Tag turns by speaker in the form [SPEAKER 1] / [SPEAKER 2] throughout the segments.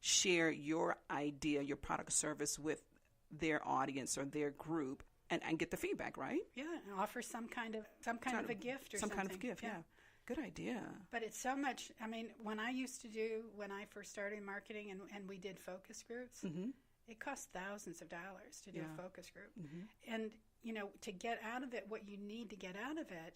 [SPEAKER 1] share your idea, your product or service with their audience or their group and get the feedback, right?
[SPEAKER 2] Yeah, and offer some kind of a gift or something.
[SPEAKER 1] Some kind of gift, yeah. Good idea.
[SPEAKER 2] But it's so much, I mean, when I first started marketing and we did focus groups, it cost thousands of dollars to do a focus group. And, to get out of it what you need to get out of it,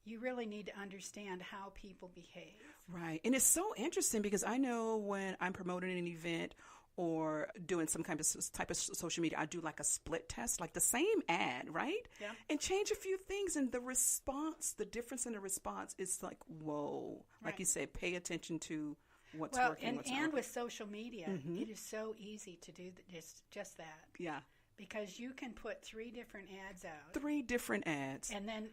[SPEAKER 2] you really need to understand how people behave.
[SPEAKER 1] Right. And it's so interesting because I know when I'm promoting an event or doing some kind of type of social media, I do like a split test, like the same ad, right?
[SPEAKER 2] Yeah.
[SPEAKER 1] And change a few things. And the response, the difference in the response is like, whoa. Like you said, pay attention to what's working, what's not working.
[SPEAKER 2] With social media, it is so easy to do just that.
[SPEAKER 1] Yeah.
[SPEAKER 2] Because you can put 3 different ads out.
[SPEAKER 1] 3 different ads.
[SPEAKER 2] And then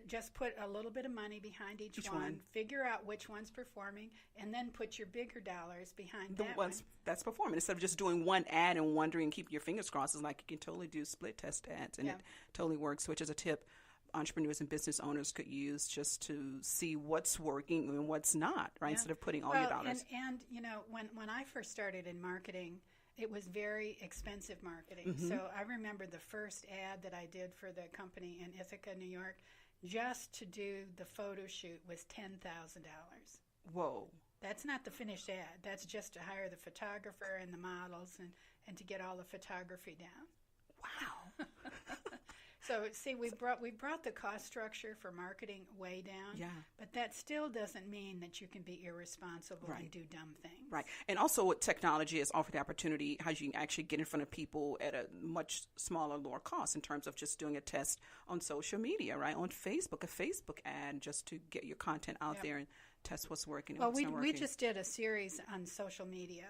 [SPEAKER 2] just put a little bit of money behind each one, figure out which one's performing, and then put your bigger dollars behind that one.
[SPEAKER 1] That's performing. Instead of just doing one ad and wondering, keep your fingers crossed, it's like you can totally do split test ads, and it totally works, which is a tip entrepreneurs and business owners could use just to see what's working and what's not, right? Instead of putting all your dollars.
[SPEAKER 2] And when I first started in marketing, it was very expensive marketing. So I remember the first ad that I did for the company in Ithaca, New York, just to do the photo shoot was $10,000.
[SPEAKER 1] Whoa.
[SPEAKER 2] That's not the finished ad. That's just to hire the photographer and the models and to get all the photography down.
[SPEAKER 1] Wow.
[SPEAKER 2] So, see, we brought the cost structure for marketing way down.
[SPEAKER 1] Yeah.
[SPEAKER 2] But that still doesn't mean that you can be irresponsible and do dumb things.
[SPEAKER 1] Right. And also what technology has offered the opportunity, how you can actually get in front of people at a much smaller, lower cost in terms of just doing a test on social media, right? On Facebook, a Facebook ad just to get your content out there and test what's working and what's not working.
[SPEAKER 2] We just did a series on social media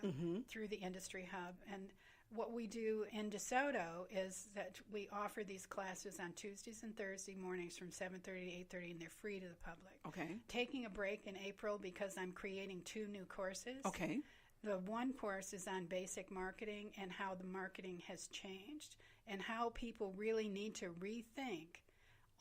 [SPEAKER 2] through the Industry Hub. And what we do in DeSoto is that we offer these classes on Tuesdays and Thursday mornings from 7:30 to 8:30, and they're free to the public.
[SPEAKER 1] Okay.
[SPEAKER 2] Taking a break in April because I'm creating 2 new courses.
[SPEAKER 1] Okay.
[SPEAKER 2] The one course is on basic marketing and how the marketing has changed and how people really need to rethink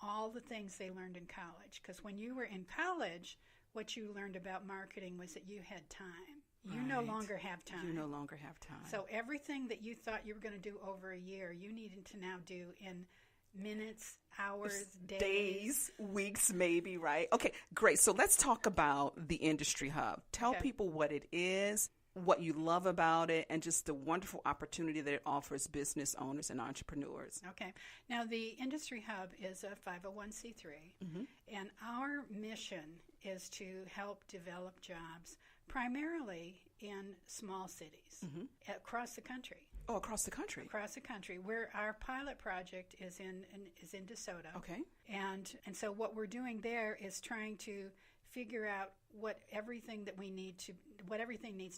[SPEAKER 2] all the things they learned in college. Because when you were in college, what you learned about marketing was that you had time. You no longer have time.
[SPEAKER 1] You no longer have time.
[SPEAKER 2] So everything that you thought you were going to do over a year, you needed to now do in minutes, hours, days,
[SPEAKER 1] weeks, maybe, right? Okay, great. So let's talk about the Industry Hub. Tell people what it is, what you love about it, and just the wonderful opportunity that it offers business owners and entrepreneurs.
[SPEAKER 2] Okay. Now, the Industry Hub is a 501c3, and our mission is to help develop jobs primarily in small cities across the country.
[SPEAKER 1] Oh, across the country.
[SPEAKER 2] Across the country. Where our pilot project is in DeSoto.
[SPEAKER 1] Okay.
[SPEAKER 2] And so what we're doing there is trying to figure out what everything needs to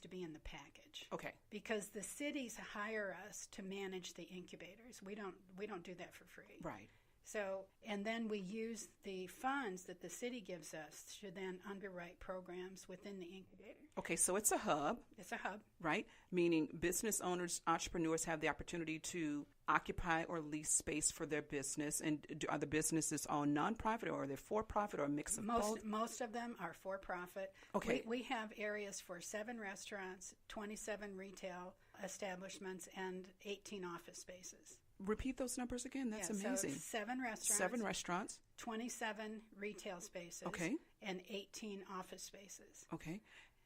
[SPEAKER 2] be in the package.
[SPEAKER 1] Okay.
[SPEAKER 2] Because the cities hire us to manage the incubators. We don't do that for free.
[SPEAKER 1] Right.
[SPEAKER 2] So, and then we use the funds that the city gives us to then underwrite programs within the incubator.
[SPEAKER 1] Okay, so it's a hub.
[SPEAKER 2] It's a hub.
[SPEAKER 1] Right? Meaning business owners, entrepreneurs have the opportunity to occupy or lease space for their business. And are the businesses all nonprofit or are they for-profit or a mix of both?
[SPEAKER 2] Most of them are for-profit.
[SPEAKER 1] Okay.
[SPEAKER 2] We have areas for 7 restaurants, 27 retail establishments, and 18 office spaces.
[SPEAKER 1] Repeat those numbers again. That's amazing.
[SPEAKER 2] So 7 restaurants.
[SPEAKER 1] 7 restaurants.
[SPEAKER 2] 27 retail spaces.
[SPEAKER 1] Okay.
[SPEAKER 2] And 18 office spaces.
[SPEAKER 1] Okay.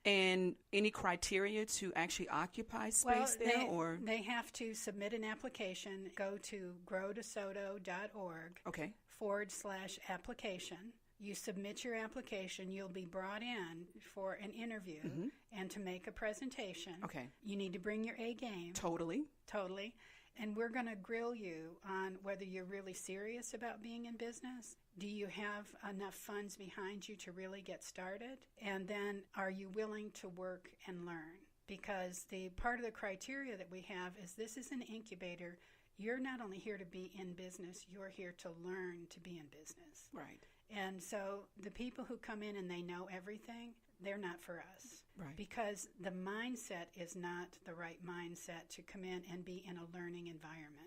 [SPEAKER 1] And any criteria to actually occupy space there? Or
[SPEAKER 2] they have to submit an application. Go to growdesoto.org /application. You submit your application. You'll be brought in for an interview and to make a presentation.
[SPEAKER 1] Okay.
[SPEAKER 2] You need to bring your A game.
[SPEAKER 1] Totally.
[SPEAKER 2] And we're going to grill you on whether you're really serious about being in business. Do you have enough funds behind you to really get started? And then are you willing to work and learn? Because the part of the criteria that we have is this is an incubator. You're not only here to be in business, you're here to learn to be in business.
[SPEAKER 1] Right.
[SPEAKER 2] And so the people who come in and they know everything, they're not for us.
[SPEAKER 1] Right.
[SPEAKER 2] Because the mindset is not the right mindset to come in and be in a learning environment.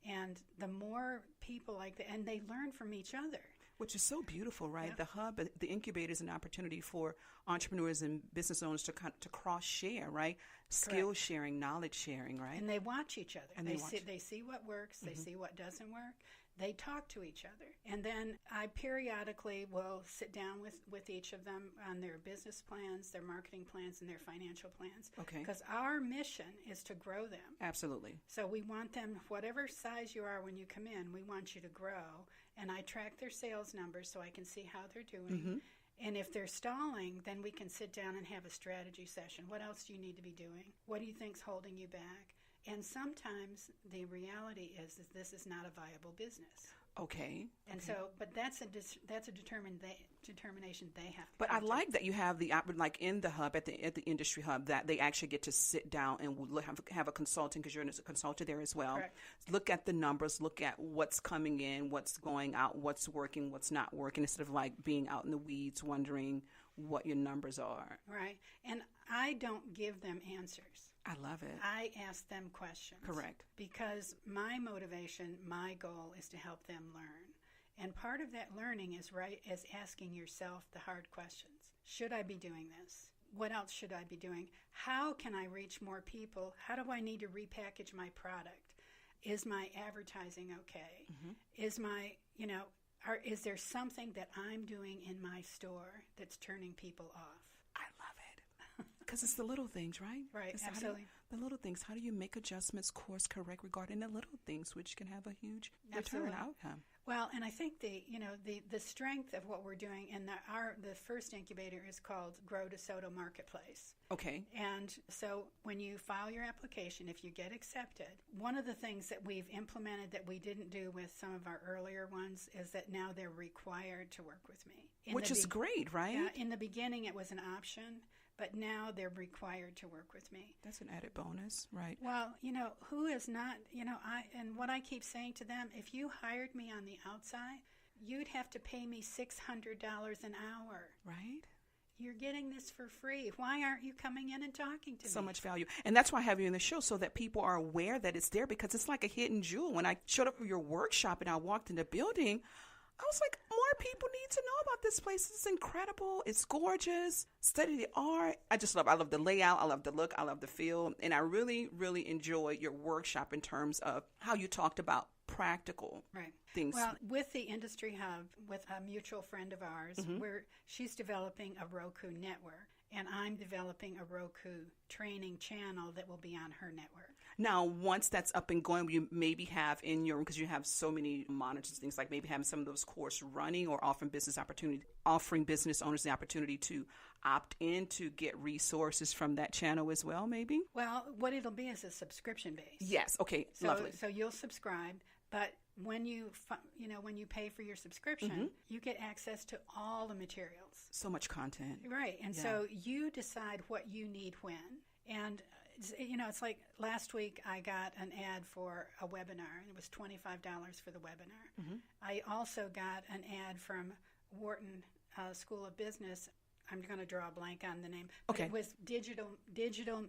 [SPEAKER 2] And the more people like that, and they learn from each other.
[SPEAKER 1] Which is so beautiful, right?
[SPEAKER 2] Yeah.
[SPEAKER 1] The hub, the incubator is an opportunity for entrepreneurs and business owners to cross share, right? Skill
[SPEAKER 2] Correct.
[SPEAKER 1] sharing, knowledge sharing, right?
[SPEAKER 2] And they watch each other.
[SPEAKER 1] And
[SPEAKER 2] they see what works. They see what doesn't work. They talk to each other. And then I periodically will sit down with each of them on their business plans, their marketing plans, and their financial plans.
[SPEAKER 1] Okay.
[SPEAKER 2] Because our mission is to grow them.
[SPEAKER 1] Absolutely.
[SPEAKER 2] So we want them, whatever size you are when you come in, we want you to grow. And I track their sales numbers so I can see how they're doing. And if they're stalling, then we can sit down and have a strategy session. What else do you need to be doing? What do you think's holding you back? And sometimes the reality is that this is not a viable business.
[SPEAKER 1] Okay.
[SPEAKER 2] And so, but that's a determination they have.
[SPEAKER 1] But I like that you have like in the hub at the industry hub that they actually get to sit down and have a consultant, because you're a consultant there as well.
[SPEAKER 2] Correct.
[SPEAKER 1] Look at the numbers, look at what's coming in, what's going out, what's working, what's not working, instead of like being out in the weeds wondering what your numbers are.
[SPEAKER 2] Right. And I don't give them answers.
[SPEAKER 1] I love it.
[SPEAKER 2] I ask them questions.
[SPEAKER 1] Correct.
[SPEAKER 2] Because my motivation, my goal is to help them learn. And part of that learning is asking yourself the hard questions. Should I be doing this? What else should I be doing? How can I reach more people? How do I need to repackage my product? Is my advertising okay? Is my, is there something that I'm doing in my store that's turning people off?
[SPEAKER 1] Because it's the little things, right?
[SPEAKER 2] Right,
[SPEAKER 1] It's
[SPEAKER 2] absolutely.
[SPEAKER 1] The little things. How do you make adjustments, course correct regarding the little things, which can have a huge
[SPEAKER 2] Absolutely.
[SPEAKER 1] return outcome?
[SPEAKER 2] Well, and I think the strength of what we're doing, and the first incubator is called Grow DeSoto Marketplace.
[SPEAKER 1] Okay.
[SPEAKER 2] And so when you file your application, if you get accepted, one of the things that we've implemented that we didn't do with some of our earlier ones is that now they're required to work with me.
[SPEAKER 1] Which is great, right?
[SPEAKER 2] Yeah, in the beginning it was an option, but now they're required to work with me.
[SPEAKER 1] That's an added bonus, right?
[SPEAKER 2] Well, who is not, and what I keep saying to them, if you hired me on the outside, you'd have to pay me $600 an hour.
[SPEAKER 1] Right?
[SPEAKER 2] You're getting this for free. Why aren't you coming in and talking to me?
[SPEAKER 1] So much value. And that's why I have you in the show, so that people are aware that it's there, because it's like a hidden jewel. When I showed up for your workshop and I walked in the building, I was like, more people need to know about this place. It's incredible. It's gorgeous. State of the art. I love the layout. I love the look. I love the feel. And I really, really enjoyed your workshop in terms of how you talked about practical things.
[SPEAKER 2] Well, with the Industry Hub, with a mutual friend of ours, she's developing a Roku network, and I'm developing a Roku training channel that will be on her network.
[SPEAKER 1] Now, once that's up and going, you maybe have in your room, because you have so many monitors and things, like maybe having some of those courses running, or offering business owners the opportunity to opt in to get resources from that channel as well, maybe?
[SPEAKER 2] Well, what it'll be is a subscription base.
[SPEAKER 1] Yes. Okay. Lovely.
[SPEAKER 2] So you'll subscribe, but when you pay for your subscription, you get access to all the materials.
[SPEAKER 1] So much content.
[SPEAKER 2] Right. And so you decide what you need when. And it's like last week I got an ad for a webinar, and it was $25 for the webinar. I also got an ad from Wharton School of Business. I'm going to draw a blank on the name.
[SPEAKER 1] Okay.
[SPEAKER 2] It was digital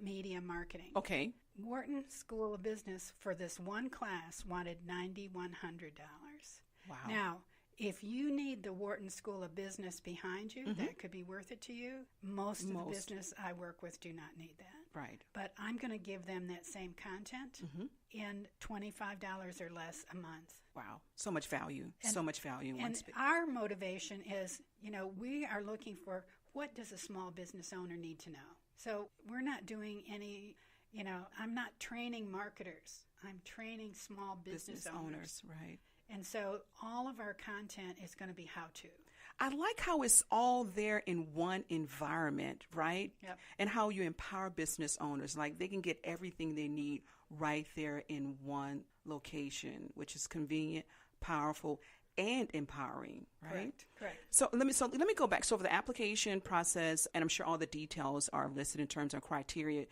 [SPEAKER 2] media marketing.
[SPEAKER 1] Okay.
[SPEAKER 2] Wharton School of Business for this one class wanted $9,100.
[SPEAKER 1] Wow.
[SPEAKER 2] Now, if you need the Wharton School of Business behind you, that could be worth it to you. Most of the business I work with do not need that.
[SPEAKER 1] Right.
[SPEAKER 2] But I'm going to give them that same content in $25 or less a month.
[SPEAKER 1] Wow. So much value. So much value.
[SPEAKER 2] And our motivation is, we are looking for, what does a small business owner need to know? So we're not doing any, I'm not training marketers. I'm training small business owners.
[SPEAKER 1] Right.
[SPEAKER 2] And so all of our content is going to be how-to.
[SPEAKER 1] I like how it's all there in one environment, right?
[SPEAKER 2] Yep.
[SPEAKER 1] And how you empower business owners. Like, they can get everything they need right there in one location, which is convenient, powerful, and empowering, right?
[SPEAKER 2] Correct.
[SPEAKER 1] So let me go back. So for the application process, and I'm sure all the details are listed in terms of criteria,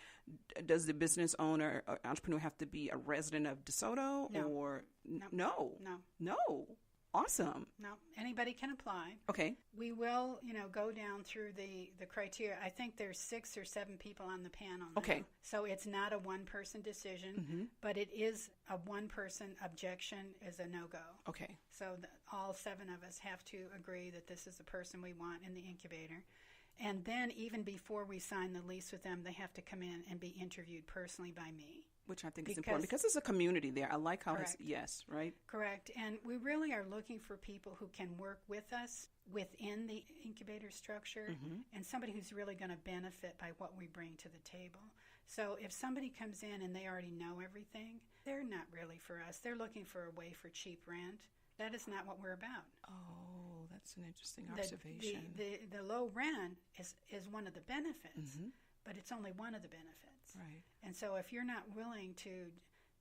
[SPEAKER 1] does the business owner or entrepreneur have to be a resident of DeSoto?
[SPEAKER 2] No.
[SPEAKER 1] Or
[SPEAKER 2] No.
[SPEAKER 1] No. Awesome.
[SPEAKER 2] No, anybody can apply.
[SPEAKER 1] Okay.
[SPEAKER 2] We will, go down through the criteria. I think there's 6 or 7 people on the panel now.
[SPEAKER 1] Okay.
[SPEAKER 2] So it's not a one-person decision, but it is a one-person objection is a no-go.
[SPEAKER 1] Okay.
[SPEAKER 2] So all 7 of us have to agree that this is the person we want in the incubator. And then even before we sign the lease with them, they have to come in and be interviewed personally by me.
[SPEAKER 1] Which I think is important because there's a community there. I like how
[SPEAKER 2] Correct.
[SPEAKER 1] it's, yes, right?
[SPEAKER 2] Correct. And we really are looking for people who can work with us within the incubator structure and somebody who's really going to benefit by what we bring to the table. So if somebody comes in and they already know everything, they're not really for us. They're looking for a way for cheap rent. That is not what we're about.
[SPEAKER 1] Oh, that's an interesting observation.
[SPEAKER 2] The low rent is one of the benefits, but it's only one of the benefits.
[SPEAKER 1] Right.
[SPEAKER 2] And so if you're not willing to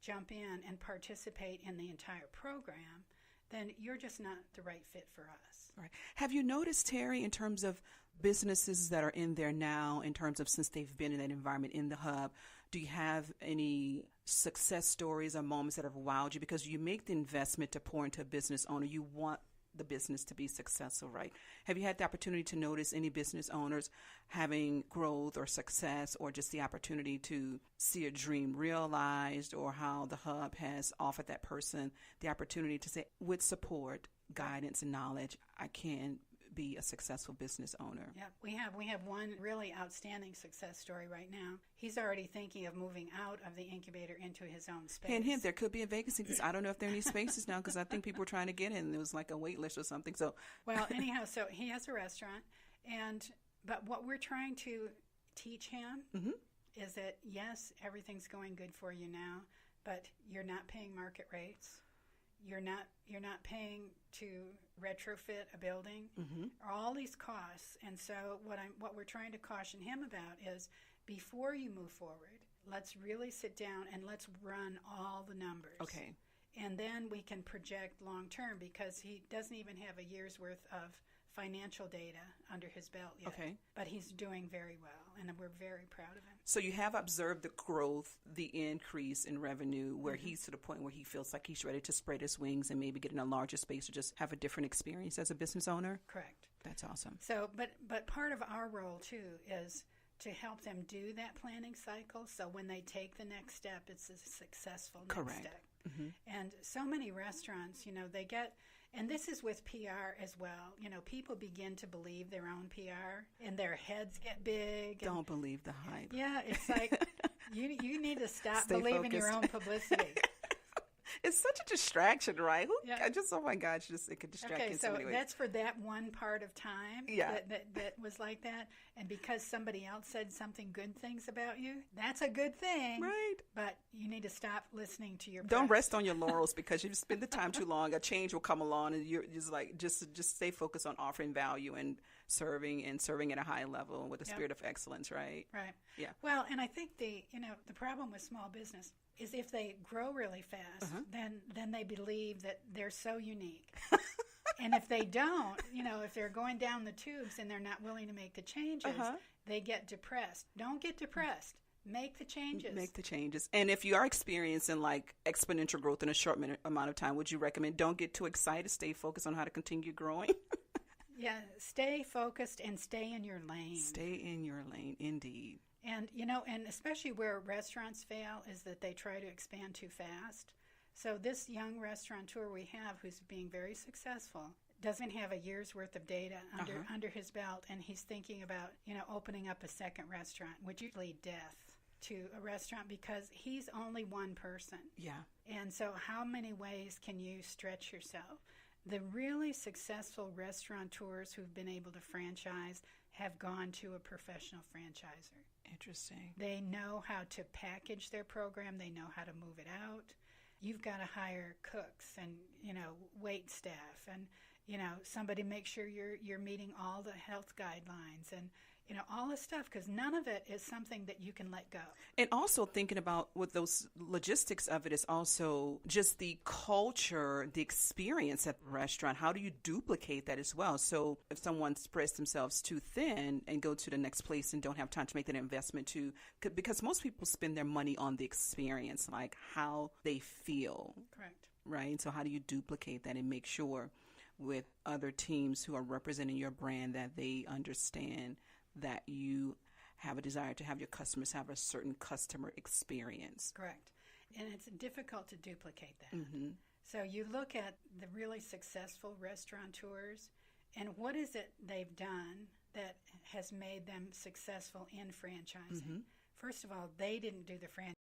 [SPEAKER 2] jump in and participate in the entire program, then you're just not the right fit for us.
[SPEAKER 1] Right. Have you noticed, Terry, in terms of businesses that are in there now, in terms of since they've been in that environment in the hub, do you have any success stories or moments that have wowed you? Because you make the investment to pour into a business owner. You want the business to be successful, right? Have you had the opportunity to notice any business owners having growth or success, or just the opportunity to see a dream realized, or how the hub has offered that person the opportunity to say, with support, guidance, and knowledge, I can be a successful business owner?
[SPEAKER 2] Yeah, we have one really outstanding success story right now. He's already thinking of moving out of the incubator into his own space.
[SPEAKER 1] Hint, hint, there could be a vacancy because I don't know if there are any spaces now, because I think people were trying to get in. There was like a wait list or something. So,
[SPEAKER 2] well, anyhow, so he has a restaurant, but what we're trying to teach him is that, yes, everything's going good for you now, but you're not paying market rates. You're not paying to retrofit a building, all these costs. And so what we're trying to caution him about is, before you move forward, let's really sit down and let's run all the numbers.
[SPEAKER 1] Okay.
[SPEAKER 2] And then we can project long term, because he doesn't even have a year's worth of financial data under his belt yet.
[SPEAKER 1] Okay.
[SPEAKER 2] But he's doing very well, and we're very proud of him.
[SPEAKER 1] So you have observed the growth, the increase in revenue, where he's to the point where he feels like he's ready to spread his wings and maybe get in a larger space or just have a different experience as a business owner?
[SPEAKER 2] Correct.
[SPEAKER 1] That's awesome.
[SPEAKER 2] So, but part of our role, too, is to help them do that planning cycle, so when they take the next step, it's a successful next step. And so many restaurants, they get... And this is with PR as well. People begin to believe their own PR, and their heads get big.
[SPEAKER 1] Don't believe the hype.
[SPEAKER 2] Yeah, it's like you need to stop
[SPEAKER 1] Stay
[SPEAKER 2] believing your own publicity.
[SPEAKER 1] It's such a distraction, right?
[SPEAKER 2] Yeah.
[SPEAKER 1] Oh my gosh, it could distract you.
[SPEAKER 2] Okay, so that's for that one part of time that was like that. And because somebody else said something good things about you, that's a good thing.
[SPEAKER 1] Right.
[SPEAKER 2] But you need to stop listening to your
[SPEAKER 1] Don't
[SPEAKER 2] press.
[SPEAKER 1] rest on your laurels, because if you spend the time too long, a change will come along, and you're just stay focused on offering value and serving at a high level with a spirit of excellence, right?
[SPEAKER 2] Right.
[SPEAKER 1] Yeah.
[SPEAKER 2] Well, and I think the problem with small business is, if they grow really fast, then they believe that they're so unique. And if they don't, if they're going down the tubes and they're not willing to make the changes, they get depressed. Don't get depressed. Make the changes.
[SPEAKER 1] Make the changes. And if you are experiencing like exponential growth in a short amount of time, would you recommend don't get too excited, stay focused on how to continue growing?
[SPEAKER 2] Yeah, stay focused and stay in your lane.
[SPEAKER 1] Stay in your lane, indeed.
[SPEAKER 2] And, and especially where restaurants fail is that they try to expand too fast. So this young restaurateur we have, who's being very successful, doesn't have a year's worth of data under his belt, and he's thinking about, opening up a second restaurant, which usually death to a restaurant, because he's only one person.
[SPEAKER 1] Yeah.
[SPEAKER 2] And so how many ways can you stretch yourself? The really successful restaurateurs who've been able to franchise have gone to a professional franchisor.
[SPEAKER 1] Interesting.
[SPEAKER 2] They know how to package their program. They know how to move it out. You've got to hire cooks and, wait staff, and, somebody make sure you're meeting all the health guidelines, and, all this stuff, because none of it is something that you can let go.
[SPEAKER 1] And also thinking about with those logistics of it is also just the culture, the experience at the restaurant. How do you duplicate that as well? So if someone spreads themselves too thin and go to the next place and don't have time to make that investment because most people spend their money on the experience, like how they feel.
[SPEAKER 2] Correct.
[SPEAKER 1] right? And so how do you duplicate that and make sure with other teams who are representing your brand that they understand that you have a desire to have your customers have a certain customer experience?
[SPEAKER 2] Correct. And it's difficult to duplicate that.
[SPEAKER 1] Mm-hmm.
[SPEAKER 2] So you look at the really successful restaurateurs, and what is it they've done that has made them successful in franchising?
[SPEAKER 1] Mm-hmm.
[SPEAKER 2] First of all, they didn't do the franchise.